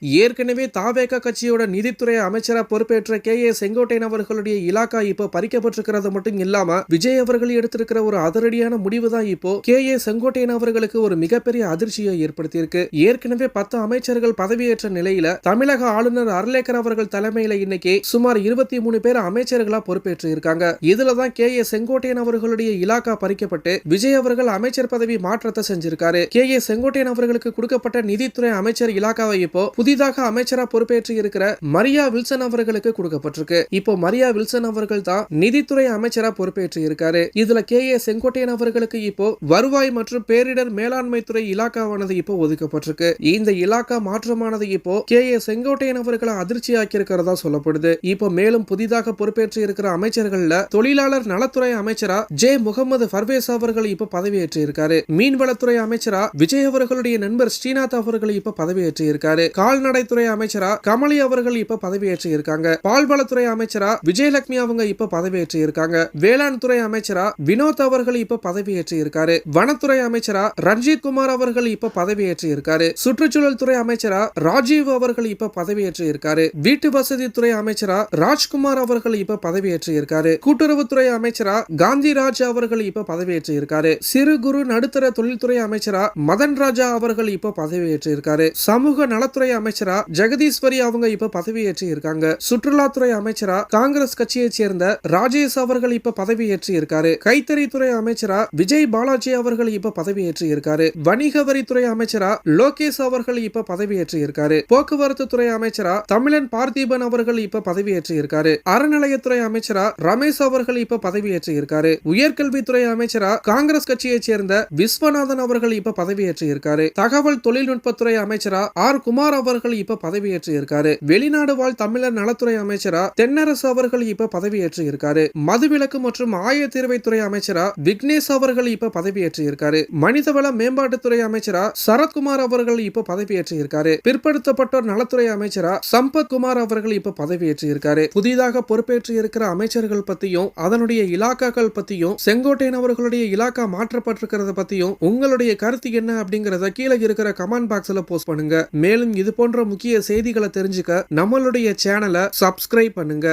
ஏற்கனவே தாவேகா கட்சியோட நிதித்துறை அமைச்சரா பொறுப்பேற்ற கே.ஏ. செங்கோட்டையன் அவர்களுடைய இலாக்கா இப்போ பறிக்கப்பட்டிருக்கிறது மட்டும் இல்லாம விஜய் அவர்கள் எடுத்திருக்கிற ஒரு அதிரடியான முடிவு தான் இப்போ கே.ஏ. செங்கோட்டையன் அவர்களுக்கு ஒரு மிகப்பெரிய அதிர்ச்சியை ஏற்படுத்தியிருக்கு. ஏற்கனவே 10 அமைச்சர்கள் பதவியேற்ற நிலையில தமிழக ஆளுநர் அர்லேக்கர் அவர்கள் தலைமையில இன்னைக்கு சுமார் 23 பேர் அமைச்சர்களா பொறுப்பேற்று இருக்காங்க. இதுலதான் கே.ஏ. செங்கோட்டையன் அவர்களுடைய இலாக்கா பறிக்கப்பட்டு விஜய் அவர்கள் அமைச்சர் பதவி மாற்றத்தை செஞ்சிருக்காரு. கே.ஏ. செங்கோட்டையன் அவர்களுக்கு கொடுக்கப்பட்ட நிதித்துறை அமைச்சர் இலாக்காவை இப்போ புதிதாக அமைச்சரா பொறுப்பேற்று இருக்கிற மரியா வில்சன் அவர்களுக்கு கொடுக்கப்பட்டிருக்கு. இப்போ மரியா வில்சன் அவர்கள் தான் நிதித்துறை அமைச்சரா பொறுப்பேற்று இருக்காரு. இதுல கே.ஏ. செங்கோட்டையன் அவர்களுக்கு இப்போ வருவாய் மற்றும் பேரிடர் மேலாண்மை துறை இலாக்காவானது இப்போ ஒதுக்கப்பட்டிருக்கு. இந்த இலாக்கா மாற்றமானது இப்போ கே.ஏ. செங்கோட்டையன் அவர்களை அதிர்ச்சியாக்கி இருக்கிறதா சொல்லப்படுது. இப்போ மேலும் புதிதாக பொறுப்பேற்று இருக்கிற அமைச்சர்கள்ல தொழிலாளர் நலத்துறை அமைச்சரா ஜே. முகமது பர்வேஸ் அவர்கள் இப்ப பதவியேற்று இருக்காரு. மீன்வளத்துறை அமைச்சரா விஜய் அவர்களுடைய நண்பர் ஸ்ரீநாத் அவர்கள் இப்ப பதவியேற்று இருக்காரு. கால்நடைத்துறை அமைச்சரா கமலி அவர்கள் இப்ப பதவியேற்று இருக்காங்க. பால்வளத்துறை அமைச்சரா விஜயலட்சுமி அவங்க இப்ப பதவியேற்று இருக்காங்க. வேளாண் துறை அமைச்சரா வினோத் அவர்கள் இப்ப பதவியேற்று இருக்காரு. வனத்துறை அமைச்சரா ரஞ்சித் குமார் அவர்கள் இப்ப பதவியேற்று இருக்காரு. சுற்றுச்சூழல் துறை அமைச்சரா ராஜீவ் அவர்கள் இப்ப பதவியேற்று இருக்காரு. வீட்டு வசதி துறை அமைச்சரா ராஜ்குமார் அவர்கள் இப்ப பதவியேற்று இருக்காரு. கூட்டுறவுத்துறை அமைச்சரா காந்திராஜ் அவர்கள் இப்ப பதவியேற்று இருக்காரு. சிறு குறு நடுத்தர தொழில்துறை அமைச்சரா மதன் ராஜா அவர்கள் இப்ப பதவியேற்று இருக்காரு. சமூக நலத்துறை அமைச்சரா ஜெகதீஸ்வரி அவங்க இப்ப பதவியேற்று இருக்காங்க. சுற்றுலாத்துறை அமைச்சரா காங்கிரஸ் கட்சியை சேர்ந்த ராஜேஷ் அவர்கள் இப்ப பதவியேற்று இருக்காரு. கைத்தறித்துறை அமைச்சரா விஜய் பாலாஜி அவர்கள் இப்ப பதவியேற்று இருக்காரு. வணிக வரித்துறை அமைச்சரா லோகேஷ் அவர்கள் இப்ப பதவியேற்று இருக்காரு. போக்குவரத்து துறை அமைச்சரா தமிழன் பார்த்திபன் அவர்கள் இப்ப பதவியேற்று இருக்காரு. அறநிலையத்துறை அமைச்சரா ரமேஷ் அவர்கள் இப்ப பதவியேற்று இருக்காரு. உயர்கல்வித்துறை அமைச்சரா காங்கிரஸ் கட்சியை சேர்ந்த விஸ்வநாதன் அவர்கள் இப்ப பதவியேற்று இருக்காரு. தகவல் தொழில்நுட்பத்துறை அமைச்சரா ஆர். குமார் அவர்கள் இப்ப பதவியேற்று இருக்காரு. வெளிநாடு வாழ் தமிழர் நலத்துறை அமைச்சரா தென்னரசு அவர்கள் இப்ப பதவியேற்று இருக்காரு. மதுவிலக்கு மற்றும் ஆயத்தீர்வைத்துறை அமைச்சரா விக்னேஷ் அவர்கள் இப்ப பதவியேற்று இருக்காரு. மனிதவள மேம்பாட்டுத்துறை அமைச்சரா சரத்குமார் அவர்கள் இப்ப பதவியேற்று இருக்காரு. பிற்படுத்தப்பட்டோர் நலத்துறை அமைச்சரா சம்பத் குமார் அவர்கள் இப்ப பதவியேற்று இருக்காரு. புதிதாக பொறுப்பேற்று இருக்கிற அமைச்சர்கள் பத்தியும் அதனுடைய இலாக்காக்கள் பத்தியும் செங்கோட்டையன் அவர்களுடைய இலாக்கா மாற்றப்பட்டிருக்கிறத பத்தியும் உங்களுடைய கருத்து என்ன அப்படிங்கறத கீழே இருக்கிற கமெண்ட் பாக்ஸ்ல போஸ்ட் பண்ணுங்க. மேலும் இது போன்ற முக்கிய செய்திகளை தெரிஞ்சுக்க நம்மளுடைய சேனலை சப்ஸ்கிரைப் பண்ணுங்க.